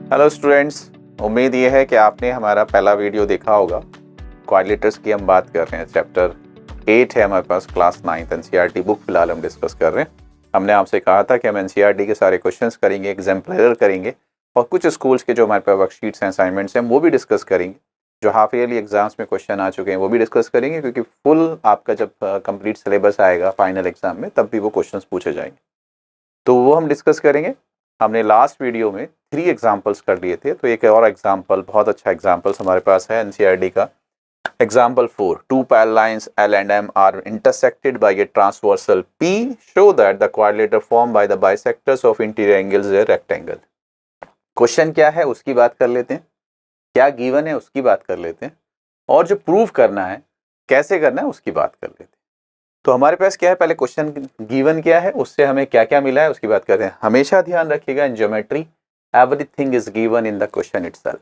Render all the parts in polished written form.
Hello students, उम्मीद ये है कि आपने हमारा पहला वीडियो देखा होगा। क्वाड्रिलेटरल्स की हम बात कर रहे हैं। चैप्टर 8 है हमारे पास, क्लास 9 एनसीईआरटी बुक फिलहाल हम डिस्कस कर रहे हैं। हमने आपसे कहा था कि हम एनसीईआरटी के सारे क्वेश्चंस करेंगे, एग्जाम्पलर करेंगे और कुछ स्कूल्स के जो हमारे पास वर्कशीट्स हैं, असाइनमेंट्स हैं, वो भी डिस्कस करेंगे। जो हाफ ईयरली एग्जाम्स में क्वेश्चन आ चुके हैं वो भी डिस्कस करेंगे, क्योंकि फुल आपका जब कंप्लीट सिलेबस आएगा फाइनल एग्जाम में तब भी वो क्वेश्चन पूछे जाएंगे, तो वो हम डिस्कस करेंगे। हमने लास्ट वीडियो में 3 एग्जाम्पल्स कर लिए थे, तो एक और एग्जाम्पल, बहुत अच्छा एग्जाम्पल्स हमारे पास है एनसीईआरटी का। Example 4, 2 parallel lines L and M are intersected by a transversal P. Show that the quadrilateral formed by the bisectors of interior angles is a rectangle. Question क्या है उसकी बात कर लेते हैं, क्या गिवन है उसकी बात कर लेते हैं, और जो प्रूव करना है कैसे करना है उसकी बात कर लेते हैं। तो हमारे पास क्या है, पहले क्वेश्चन गिवन क्या है, उससे हमें क्या क्या मिला है उसकी बात करते हैं। हमेशा ध्यान रखिएगा in geometry everything is given in the question itself.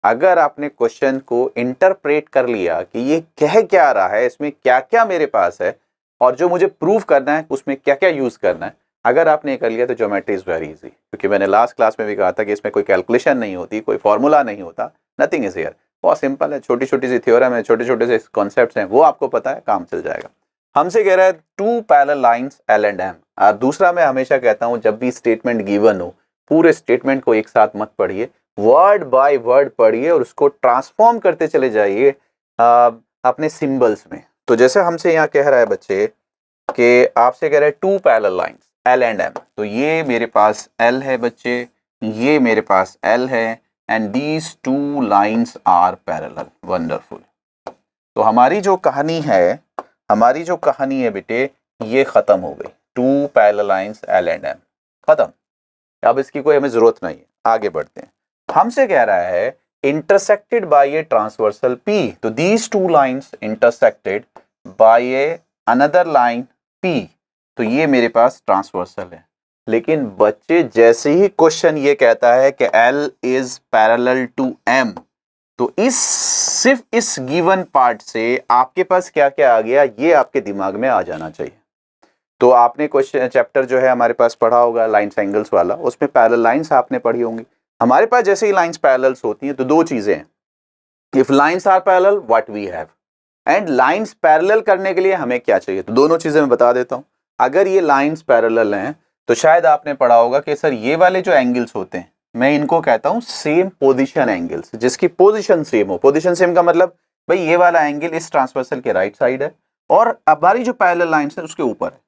अगर आपने क्वेश्चन को इंटरप्रेट कर लिया कि ये कह क्या रहा है, इसमें क्या क्या मेरे पास है और जो मुझे प्रूव करना है उसमें क्या क्या यूज करना है, अगर आपने कर लिया तो ज्योमेट्री इज वेरी इजी। क्योंकि मैंने लास्ट क्लास में भी कहा था कि इसमें कोई कैलकुलेशन नहीं होती, कोई फॉर्मूला नहीं होता, नथिंग इज हियर। बहुत सिंपल है, छोटी छोटी सी थ्योरम है, छोटे छोटे से कॉन्सेप्ट्स हैं, वो आपको पता है, काम चल जाएगा। हमसे कह रहा है 2 parallel lines L and M। और दूसरा, मैं हमेशा कहता हूं जब भी स्टेटमेंट गिवन हो, पूरे स्टेटमेंट को एक साथ मत पढ़िए, वर्ड बाय वर्ड पढ़िए और उसको ट्रांसफॉर्म करते चले जाइए अपने सिंबल्स में। तो जैसे हमसे यहाँ कह रहा है बच्चे कि आपसे कह रहा है 2 parallel lines L and M, तो ये मेरे पास L है बच्चे, ये मेरे पास L है, and these 2 lines are parallel. Wonderful. तो हमारी जो कहानी है बेटे, ये खत्म हो गई। 2 parallel lines L and M खत्म, अब इसकी कोई हमें जरूरत नहीं है। आगे बढ़ते हैं। हमसे कह रहा है intersected by a transversal P, तो these 2 lines intersected by a another line P, तो ये मेरे पास ट्रांसवर्सल है। लेकिन बच्चे जैसे ही क्वेश्चन ये कहता है कि L is parallel to M, तो सिर्फ इस गिवन पार्ट से आपके पास क्या क्या आ गया, ये आपके दिमाग में आ जाना चाहिए। तो आपने क्वेश्चन चैप्टर जो है हमारे पास पढ़ा होगा लाइंस एंगल्स वाला, उसमें पैरेलल लाइंस आपने पढ़ी होंगी। हमारे पास जैसे ही लाइंस पैरेलल्स होती हैं तो दो चीजें हैं, if lines are parallel what we have, and lines parallel करने के लिए हमें क्या चाहिए। तो दोनों चीजें मैं बता देता हूं। अगर ये लाइंस पैरेलल हैं तो शायद आपने पढ़ा होगा कि सर ये वाले जो एंगल्स होते हैं, मैं इनको कहता हूं सेम पोजीशन एंगल्स, जिसकी पोजीशन सेम हो। पोजीशन सेम का मतलब भाई ये वाला एंगल इस ट्रांसवर्सल के राइट साइड है और हमारी जो पैरेलल लाइंस है उसके ऊपर है।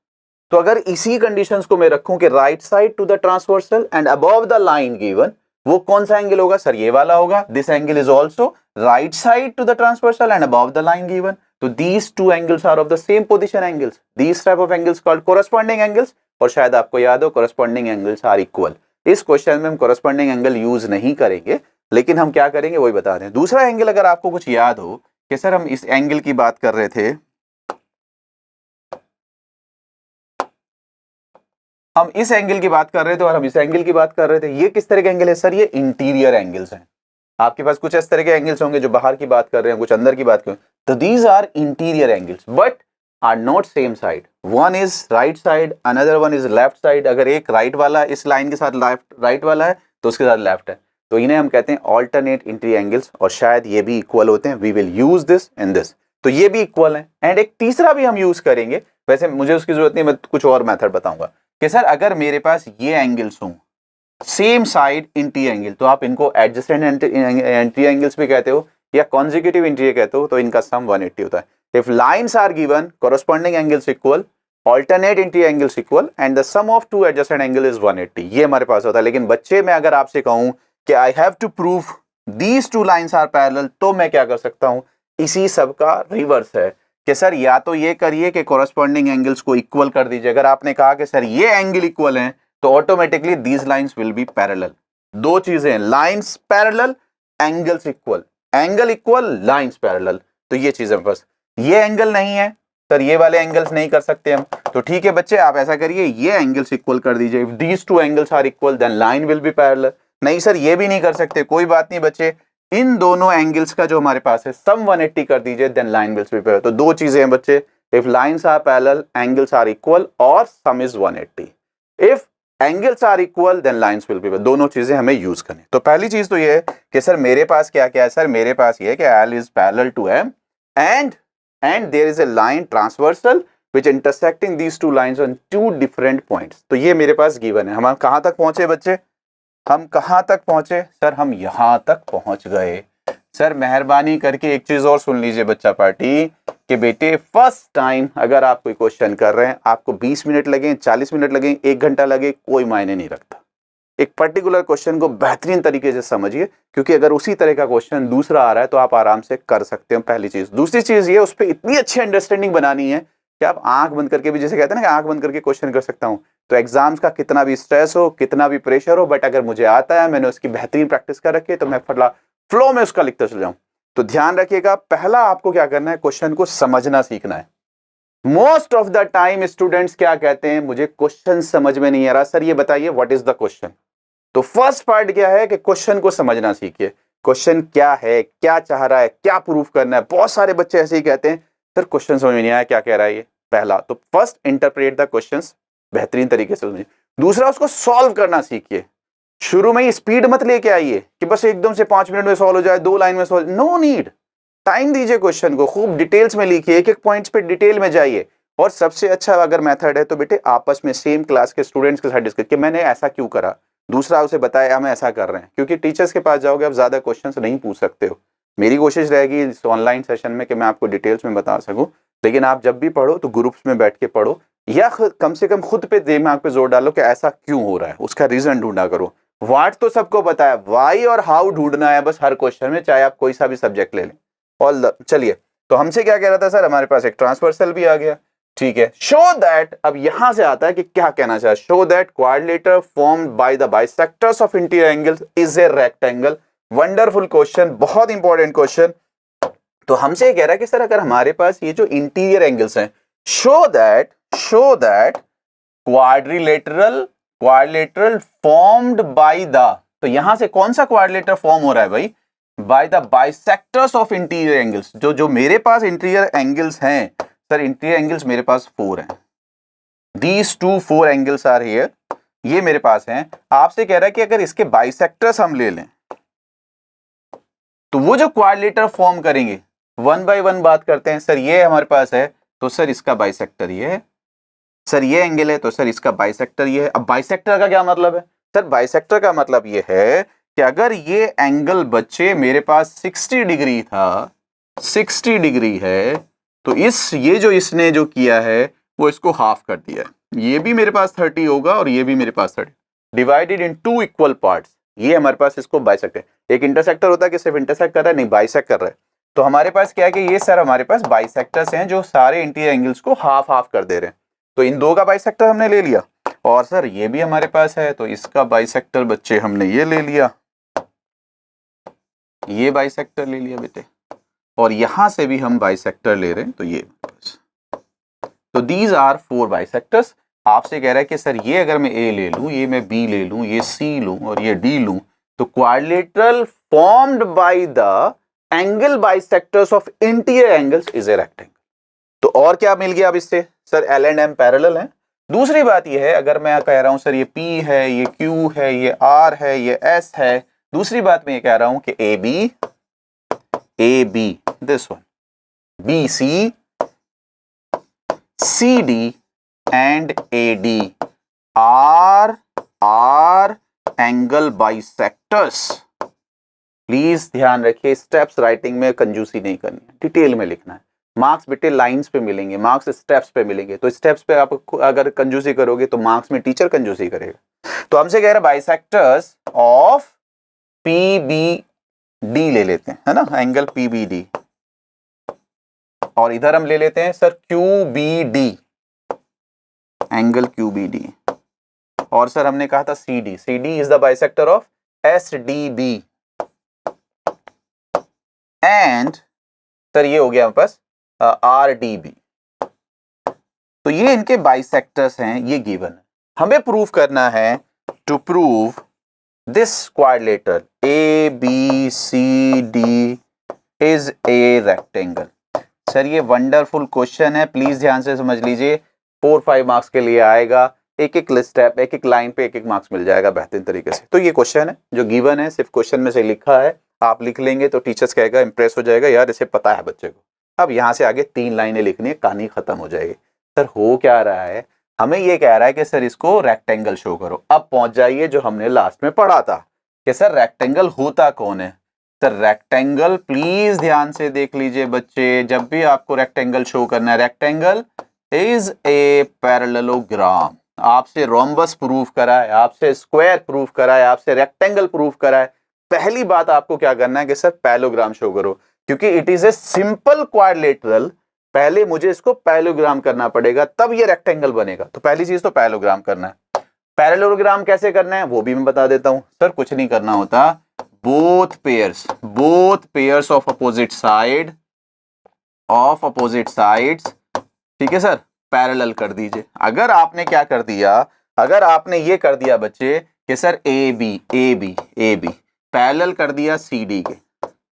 तो अगर इसी कंडीशंस को मैं रखूं कि right side to the transversal and above the line given, वो कौन सा एंगल होगा सर, ये वाला होगा। This angle is also right side to the transversal and above the line given, तो these two angles are of the same position angles. These type of angles called corresponding angles, और शायद आपको याद हो corresponding angles are equal। इस question में हम corresponding angle use नहीं करेंगे, लेकिन हम क्या करेंगे वही बता दें। दूसरा एंगल अगर आपको कुछ याद हो कि सर हम इस एंगल की बात कर रहे थे, हम इस एंगल की बात कर रहे थे और हम इस एंगल की बात कर रहे थे, ये किस तरह के एंगल है सर, ये इंटीरियर एंगल्स हैं। आपके पास कुछ इस तरह के एंगल्स होंगे जो बाहर की बात कर रहे हैं, कुछ अंदर की बात कर रहे हैं, तो these are interior angles but are not same side. One is right side, another one is left side. अगर एक राइट वाला इस लाइन के साथ राइट वाला है तो उसके साथ लेफ्ट है, तो इन्हें हम कहते हैं ऑल्टरनेट इंटीरियर एंगल्स, और शायद ये भी इक्वल होते हैं। We will use this and this, तो ये भी इक्वल है। एंड एक तीसरा भी हम यूज करेंगे, वैसे मुझे उसकी जरूरत नहीं, मैं कुछ और मेथड बताऊंगा कि सर अगर मेरे पास ये एंगल्स हों सेम साइड इंटीरियर एंगल, तो आप इनको एडजेसेंट इंटीरियर एंगल्स भी कहते हो या कॉन्जिक्यूटिव इंटीरियर कहते हो, तो इनका सम 180 होता है। If lines are given, corresponding angles equal, alternate interior angles equal, and the sum of two adjacent angle is 180, ये हमारे पास होता है। लेकिन बच्चे, मैं अगर आपसे कहूं कि I have to prove these 2 lines are parallel, तो मैं क्या कर सकता हूं, इसी सब का रिवर्स है कि सर या तो ये करिए कि कॉरेस्पॉन्डिंग एंगल्स को इक्वल कर दीजिए। अगर आपने कहा कि सर ये एंगल इक्वल है तो automatically these lines will be parallel. दो चीजें, lines parallel, angles equal, angle equal, lines parallel, तो ये चीजें। बस ये एंगल नहीं है सर, ये वाले एंगल्स नहीं कर सकते हम, तो ठीक है बच्चे आप ऐसा करिए, ये एंगल्स इक्वल कर दीजिए। If these 2 angles are equal then line will be parallel. नहीं सर ये भी नहीं कर सकते, कोई बात नहीं बच्चे, इन दोनों एंगल्स का जो हमारे पास है सम 180 कर दीजिए, then line will be parallel. तो दो चीजें हैं बच्चे, if lines are parallel, angles are equal, और sum is 180। If angles are equal then lines will be, दोनों चीजें हमें यूज करनी। तो पहली चीज तो ये है कि सर मेरे पास क्या क्या है, सर मेरे पास ये है कि L is parallel to M and there is a line transversal which intersecting these two lines on two different points। तो ये मेरे पास गिवन है। हम कहां तक पहुंचे बच्चे, हम कहां तक पहुंचे सर, हम यहां तक पहुंच गए। सर मेहरबानी करके एक चीज और सुन लीजिए बच्चा पार्टी, कि बेटे फर्स्ट टाइम अगर आप कोई क्वेश्चन कर रहे हैं, आपको 20 मिनट लगे, 40 मिनट लगे, 1 घंटा लगे, कोई मायने नहीं रखता। एक पर्टिकुलर क्वेश्चन को बेहतरीन तरीके से समझिए, क्योंकि अगर उसी तरह का क्वेश्चन दूसरा आ रहा है तो आप आराम से कर सकते हो, पहली चीज। दूसरी चीज ये, उस पर इतनी अच्छी अंडरस्टैंडिंग बनानी है कि आप आंख बंद करके भी, जैसे कहते हैं ना कि आंख बंद करके क्वेश्चन कर सकता हूं, तो एग्जाम्स का कितना भी स्ट्रेस हो, कितना भी प्रेशर हो, बट अगर मुझे आता है, मैंने उसकी बेहतरीन प्रैक्टिस कर रखी है, तो मैं फटला फ्लो में उसका लिखता चल जाऊं। तो ध्यान रखिएगा, पहला आपको क्या करना है, क्वेश्चन को समझना सीखना है। Most of the time students क्या कहते हैं, मुझे क्वेश्चन समझ में नहीं आ रहा, सर ये बताइए व्हाट इज द क्वेश्चन। तो फर्स्ट पार्ट क्या है कि क्वेश्चन को समझना सीखिए। क्वेश्चन क्या है, क्या चाह रहा है, क्या प्रूफ करना है। बहुत सारे बच्चे ऐसे ही कहते हैं, सर क्वेश्चन समझ में नहीं आया, क्या कह रहा है ये। पहला तो फर्स्ट इंटरप्रेट द क्वेश्चंस, बेहतरीन तरीके से समझिए। दूसरा, उसको सॉल्व करना सीखिए। शुरू में ही स्पीड मत लेके आइए कि बस एकदम से 5 मिनट में सॉल्व हो जाए, 2 लाइन में सॉल्व, नो नीड। टाइम दीजिए क्वेश्चन को, खूब डिटेल्स में लिखिए, एक एक पॉइंट्स पे डिटेल में जाइए। और सबसे अच्छा अगर मेथड है तो बेटे आपस में सेम क्लास के स्टूडेंट्स के साथ डिस्कस कि मैंने ऐसा क्यों करा, दूसरा उसे बताया हम ऐसा कर रहे हैं। क्योंकि टीचर्स के पास जाओगे आप ज्यादा क्वेश्चंस नहीं पूछ सकते हो। मेरी कोशिश रहेगी इस ऑनलाइन सेशन में कि मैं आपको डिटेल्स में बता सकूं, लेकिन आप जब भी पढ़ो तो ग्रुप्स में बैठ के पढ़ो, या कम से कम खुद पे दिमाग पे जोर डालो कि ऐसा क्यों हो रहा है, उसका रीजन ढूंढा करो। व्हाट तो सबको पता है, वाई और हाउ ढूंढना है बस हर क्वेश्चन में, चाहे आप कोई सा भी सब्जेक्ट ले लें। ऑल चलिए, तो हमसे क्या कह रहा था सर, हमारे पास एक ट्रांसवर्सल भी आ गया, ठीक है। शो दैट, अब यहां से आता है कि क्या कहना चाहे, show that quadrilateral formed by the bisectors of interior angles is a rectangle. Wonderful question, बहुत इंपॉर्टेंट क्वेश्चन। तो हमसे कह रहा है कि सर अगर हमारे पास ये जो इंटीरियर एंगल्स हैं, show that quadrilateral formed by the, तो यहां से कौन सा क्वाड्रिलेटर फॉर्म हो रहा है भाई, by the bisectors of interior angles. जो मेरे पास इंटीरियर एंगल्स हैं सर, इंटीरियर एंगल्स मेरे पास 4 हैं, दीज 4 एंगल्स आर हियर, ये मेरे पास हैं। आपसे कह रहा है कि अगर इसके बाइसेक्टर्स हम ले लें तो वो जो क्वाड्रिलेटर फॉर्म करेंगे, 1 बाय 1 बात करते हैं। सर ये हमारे पास है, तो सर इसका बाइसेक्टर ये है। सर ये एंगल है, तो सर इसका बाइसेक्टर ये है। अब बाइसेक्टर का क्या मतलब है सर, बाइसेक्टर का मतलब ये है कि अगर ये एंगल बच्चे मेरे पास 60 डिग्री था, 60 डिग्री है, तो ये जो इसने जो किया है वो इसको हाफ कर दिया है। ये भी मेरे पास 30 होगा और ये भी मेरे पास 30, डिवाइडेड इन 2 इक्वल पार्ट्स। ये हमारे पास इसको बाइसेक्टर, एक इंटरसेक्टर होता है कि सिर्फ इंटरसेक्ट कर रहा है, नहीं बाइसेक्ट कर रहा है। तो हमारे पास क्या है कि ये सर हमारे पास बाइसेक्टर्स हैं जो सारे इंटीरियर एंगल्स को हाफ हाफ कर दे रहे हैं। तो इन 2 का बाइसेक्टर हमने ले लिया, और सर ये भी हमारे पास है, तो इसका बाइसेक्टर बच्चे हमने ये ले लिया, ये बाइसेक्टर ले लिया बेटे, और यहां से भी हम बाइसेक्टर ले रहे हैं, तो ये। तो दीज आर 4 बाइसेक्टर्स। आपसे कह रहा है कि सर ये अगर मैं ए ले लूं, ये मैं बी ले लूं, ये सी लूं और ये डी लूं, तो quadrilateral formed by the angle bisectors of interior angles is a rectangle. तो और क्या मिल गया अब इससे, sir L and M parallel है। दूसरी बात ये है, अगर मैं कह रहा हूं सर ये पी है, ये क्यू है, ये आर है, ये एस है, दूसरी बात मैं ये कह रहा हूं कि A B this one, B C, C D and A D are angle bisectors. Please ध्यान रखिए, स्टेप्स राइटिंग में कंजूसी नहीं करनी है, डिटेल में लिखना है। मार्क्स बेटे लाइंस पे मिलेंगे, मार्क्स स्टेप्स पे मिलेंगे, तो स्टेप्स पे आप अगर कंजूसी करोगे तो मार्क्स में टीचर कंजूसी करेगा। तो हमसे कह रहा है bisectors of P B D ले लेते हैं, है ना, एंगल पी बी डी, और इधर हम ले लेते हैं sir Q B D, angle Q B D, और सर हमने कहा था C D is the bisector of S D B, and sir ये हो गया हमारे पास आर डी बी। तो ये इनके बाइसेक्टर्स हैं, ये गिवन है। हमें प्रूव करना है, to prove this quadrilateral A B C D is a rectangle. Sir ये वंडरफुल क्वेश्चन है, प्लीज ध्यान से समझ लीजिए, 4-5 मार्क्स के लिए आएगा। एक एक स्टेप, एक एक लाइन पे एक एक मार्क्स मिल जाएगा बेहतरीन तरीके से। तो ये क्वेश्चन है जो गिवन है, सिर्फ क्वेश्चन में से लिखा है, आप लिख लेंगे तो टीचर्स कहेगा, इंप्रेस हो जाएगा, यार इसे पता है बच्चे को। अब यहाँ से आगे 3 लाइनें लिखनी है, कहानी खत्म हो जाएगी। सर हो क्या रहा है, हमें ये कह रहा है कि सर इसको रेक्टेंगल शो करो। अब पहुंच जाइए जो हमने लास्ट में पढ़ा था कि सर रेक्टेंगल होता कौन है। सर रेक्टेंगल, प्लीज ध्यान से देख लीजिए बच्चे, जब भी आपको रेक्टेंगल शो करना है, रेक्टेंगल इज ए पैरेललोग्राम। आपसे रोम्बस प्रूफ करा है, आपसे स्क्वायर प्रूफ करा है, आपसे रेक्टेंगल प्रूफ करा है, पहली बात आपको क्या करना है कि सर पैरेललोग्राम शो करो, क्योंकि it is a simple quadrilateral. पहले मुझे इसको पैरेललोग्राम करना पड़ेगा, तब ये रेक्टेंगल बनेगा। तो पहली चीज तो पैरेललोग्राम करना है। पैरेललोग्राम कैसे करना है वो भी मैं बता देता हूं। सर कुछ नहीं करना होता, both pairs of opposite sides, ठीक है सर, पैरेलल कर दीजिए। अगर आपने क्या कर दिया, अगर आपने ये कर दिया बच्चे कि सर ए बी पैरेलल कर दिया सी डी के,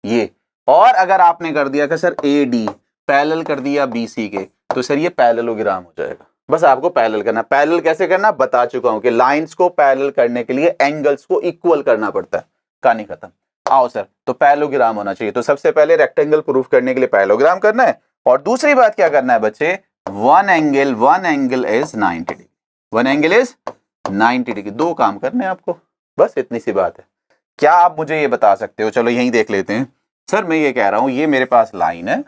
ये, और अगर आपने कर दिया कि सर ए डी पैरेलल कर दिया बी सी के, तो सर ये पैरेललोग्राम हो जाएगा। बस आपको पैरेलल करना। पैरेलल कैसे करना बता चुका हूं कि लाइंस को पैरेलल करने के लिए एंगल्स को इक्वल करना पड़ता है। कहानी खत्म। आओ सर, तो पैरेललोग्राम होना चाहिए। तो सबसे पहले रेक्टेंगल प्रूफ करने के लिए पैरेललोग्राम करना है, और दूसरी बात क्या करना है बच्चे, one angle is 90 degree, one angle is 90 degree. दो काम करने हैं आपको, बस इतनी सी बात है। क्या आप मुझे ये बता सकते हो, चलो यहीं देख लेते हैं। सर मैं ये कह रहा हूं, ये मेरे पास लाइन है,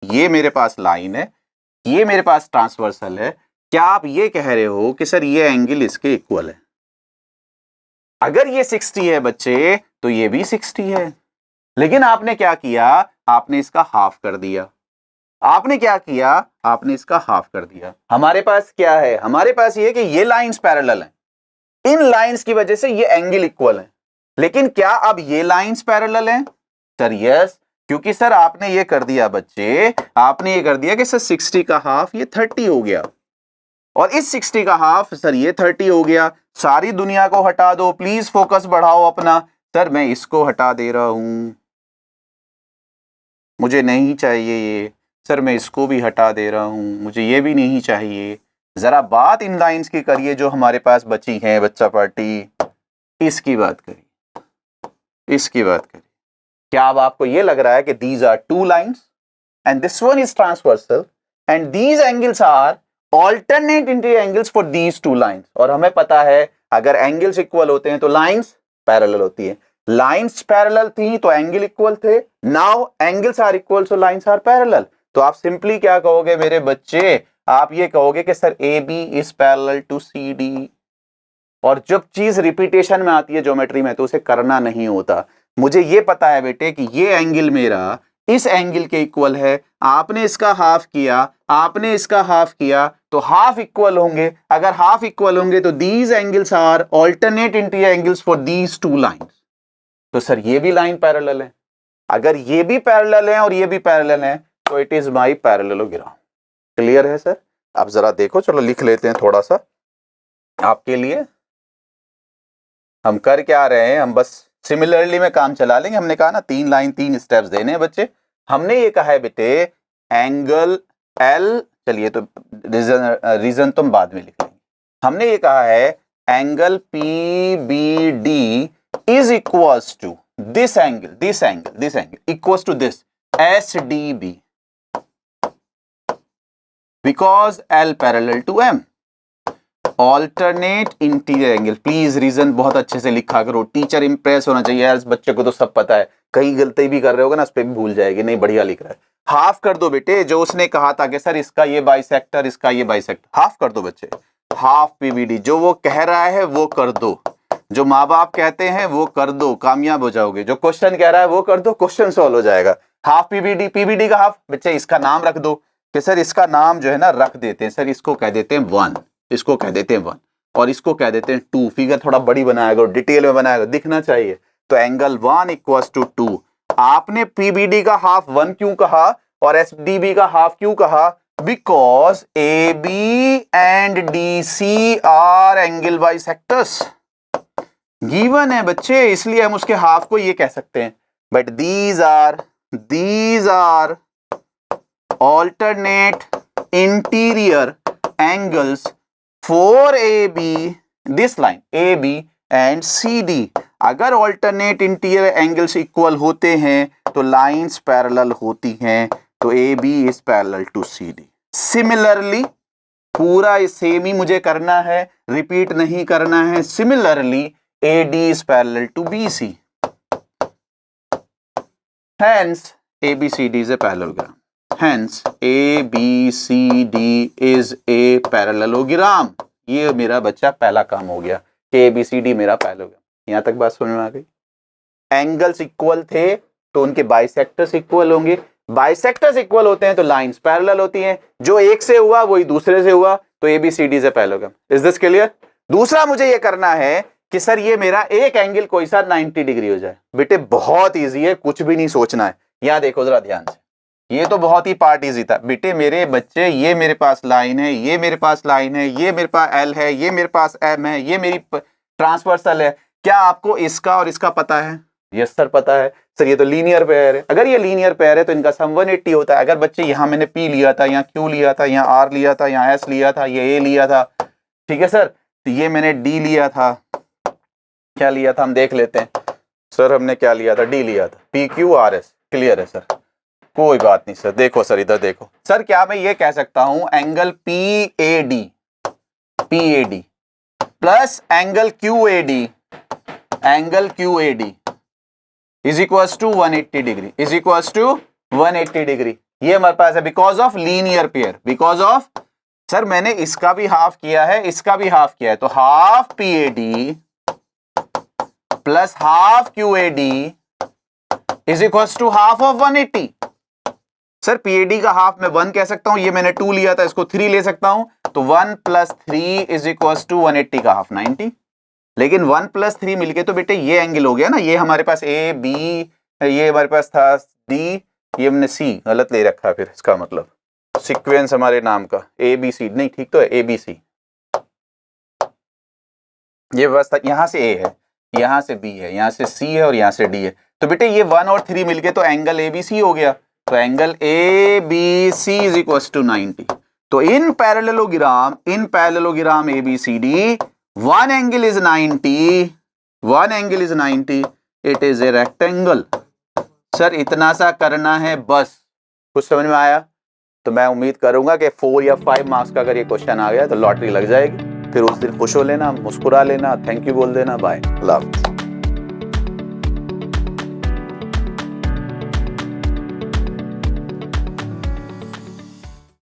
ये मेरे पास लाइन है, ये मेरे पास ट्रांसवर्सल है। क्या आप ये कह रहे हो कि सर ये एंगल इसके इक्वल है? अगर ये 60 है बच्चे तो ये भी 60 है, लेकिन आपने क्या किया, आपने इसका हाफ कर दिया। आपने क्या किया, आपने इसका हाफ कर दिया। हमारे पास क्या है, हमारे पास ये कि ये लाइंस पैरेलल हैं, इन लाइंस की वजह से ये एंगल इक्वल है। लेकिन क्या अब ये लाइंस पैरेलल हैं? सर यस, क्योंकि सर आपने ये कर दिया बच्चे, आपने ये कर दिया कि सर 60 का हाफ ये 30 हो गया, और इस 60 का हाफ सर ये 30 हो गया। सारी दुनिया को हटा दो, प्लीज फोकस बढ़ाओ अपना। सर मैं इसको हटा दे रहा हूं, मुझे नहीं चाहिए ये। सर मैं इसको भी हटा दे रहा हूं, मुझे ये भी नहीं चाहिए। जरा बात इन लाइंस की करिए जो हमारे पास बची हैं बच्चा पार्टी, इसकी बात करिए, इसकी बात करिए। क्या अब आपको ये लग रहा है कि these are two lines and this one is transversal and these angles are alternate interior angles for these two lines? और हमें पता है अगर एंगल्स इक्वल होते हैं तो लाइंस पैरेलल होती है। लाइंस पैरेलल थी तो एंगल इक्वल थे, now angles are equal so lines are parallel. तो आप सिंपली क्या कहोगे मेरे बच्चे, आप ये कहोगे कि sir A B is parallel to C D. और जब चीज रिपीटेशन में आती है ज्योमेट्री में तो उसे करना नहीं होता। मुझे ये पता है बेटे कि ये एंगल मेरा इस एंगल के इक्वल है, आपने इसका हाफ किया, आपने इसका हाफ किया, तो हाफ इक्वल होंगे। अगर हाफ इक्वल होंगे तो these angles are alternate interior angles for these two lines. तो सर ये भी लाइन पैरेलल है। अगर ये भी पैरेलल है और ये भी पैरेलल है तो it is my parallelogram. Clear है सर? आप जरा देखो, चलो लिख लेते हैं थोड़ा सा आपके लिए। हम कर क्या रहे हैं, हम बस सिमिलरली में काम चला लेंगे। हमने कहा ना 3 लाइन 3 स्टेप्स देने हैं बच्चे। हमने ये कहा है बेटे एंगल एल, चलिए तो रीजन तुम बाद में लिख लेंगे। हमने ये कहा है angle P B D is equals to this angle equals to this S D B, because L parallel to M. Alternate interior angle, please reason बहुत अच्छे से लिखा करो, टीचर इंप्रेस होना चाहिए। यार बच्चे को तो सब पता है, कहीं गलती भी कर रहे होगा ना उस पर भी भूल जाएगी। नहीं बढ़िया लिख रहा है। हाफ कर दो बेटे, जो उसने कहा था कि सर इसका ये बाइसेक्टर, इसका ये बाइसेक्टर, हाफ कर दो बच्चे। हाफ पीबीडी, जो वो कह रहा है वो कर दो, जो माँ बाप कहते हैं वो कर दो, कामयाब हो जाओगे। जो क्वेश्चन कह रहा है वो कर दो, क्वेश्चन सॉल्व हो जाएगा। हाफ पीबीडी, पीबीडी का हाफ बच्चे इसका नाम रख दो कि सर इसका नाम जो है ना रख देते हैं, सर इसको कह देते हैं 1, इसको कह देते हैं 1 और इसको कह देते हैं 2। फिगर थोड़ा बड़ी बनाएगा, डिटेल में बनाएगा, दिखना चाहिए। तो एंगल 1 इक्वल्स टू 2। आपने पीबीडी का हाफ 1 क्यों कहा और एसडीबी का हाफ क्यों कहा? Because A B and D C are angle bisectors given है बच्चे, इसलिए हम उसके हाफ को ये कह सकते हैं। But these are alternate interior angles for A B, this line A B and C D, अगर ऑल्टरनेट इंटीरियर एंगल्स इक्वल होते हैं तो लाइंस पैरेलल होती हैं, तो A B is parallel to C D. Similarly पूरा सेम ही मुझे करना है, रिपीट नहीं करना है। Similarly A D is parallel to B C, hence ABCD is a parallelogram. Hence ABCD is a parallelogram. ये मेरा बच्चा पहला काम हो गया कि ABCD मेरा पैरेललोग्राम। यहां तक बात समझ में आ गई? एंगल्स इक्वल थे तो उनके बाइसेक्टर्स इक्वल होंगे, बाइसेक्टर्स इक्वल होते हैं तो लाइंस पैरेलल होती हैं, जो एक से हुआ वही दूसरे से हुआ, तो ABCD is a parallelogram। Is this clear? दूसरा मुझे ये करना है कि सर ये मेरा एक एंगल कोई सा 90 डिग्री हो जाए। बेटे बहुत इजी है, कुछ भी नहीं सोचना है। यहां देखो जरा ध्यान से, ये तो बहुत ही पार्ट इजी था। बेटे मेरे बच्चे, ये मेरे पास लाइन है, ये मेरे पास लाइन है, ये मेरे पास एल है, ये मेरे पास एम है, ये मेरी ट्रांसवर्सल है। क्या आपको इसका और इसका पता है? यस सर पता है। सर ये तो लीनियर पेयर है। अगर ये लीनियर पेयर है तो इनका सम 180 होता है। अगर बच्चे यहाँ मैंने पी लिया था, यहाँ क्यू लिया था, यहाँ आर लिया था, यहाँ एस लिया था, ये ए लिया था, ठीक है सर, तो ये मैंने डी लिया था, क्या लिया था हम देख लेते हैं। सर हमने क्या लिया था? डी लिया था। P Q R S, clear है सर, कोई बात नहीं सर। देखो सर इधर देखो सर, क्या मैं ये कह सकता हूं angle P A D plus angle Q A D is equals to 180 degree, is equals to 180 degree. ये हमारे पास है because of linear pair, because of sir मैंने इसका भी हाफ किया है, इसका भी हाफ किया है, तो half P A D plus half Q A D is equals to half of 180। Sir PAD का हाफ मैं 1 कह सकता हूं, ये मैंने 2 लिया था, इसको 3 ले सकता हूं, तो 1 प्लस 3 इज इक्वल्स टू 180 का हाफ 90। लेकिन 1 प्लस 3 मिलके तो बेटे ये एंगल हो गया ना, ये हमारे पास ए बी, ये हमारे पास था डी, ये हमने सी गलत ले रखा है, फिर इसका मतलब सीक्वेंस हमारे नाम का ए बी सी नहीं, ठीक तो है ए बी सी, ये बस यहां से ए है, यहां से बी है, यहां से सी है और यहां से डी है। तो बेटे ये 1 और 3 मिलके तो एंगल ए बी सी हो गया, तो angle A B C is equal to 90। तो in parallelogram A B C D one angle is 90, it is a rectangle। Sir इतना सा करना है बस, कुछ समझ में आया? तो मैं उम्मीद करूंगा कि 4 या 5 मार्क्स का अगर ये क्वेश्चन आ गया तो लॉटरी लग जाएगी। फिर उस दिन खुश हो लेना, मुस्कुरा लेना, थैंक यू बोल देना, बाय, लव।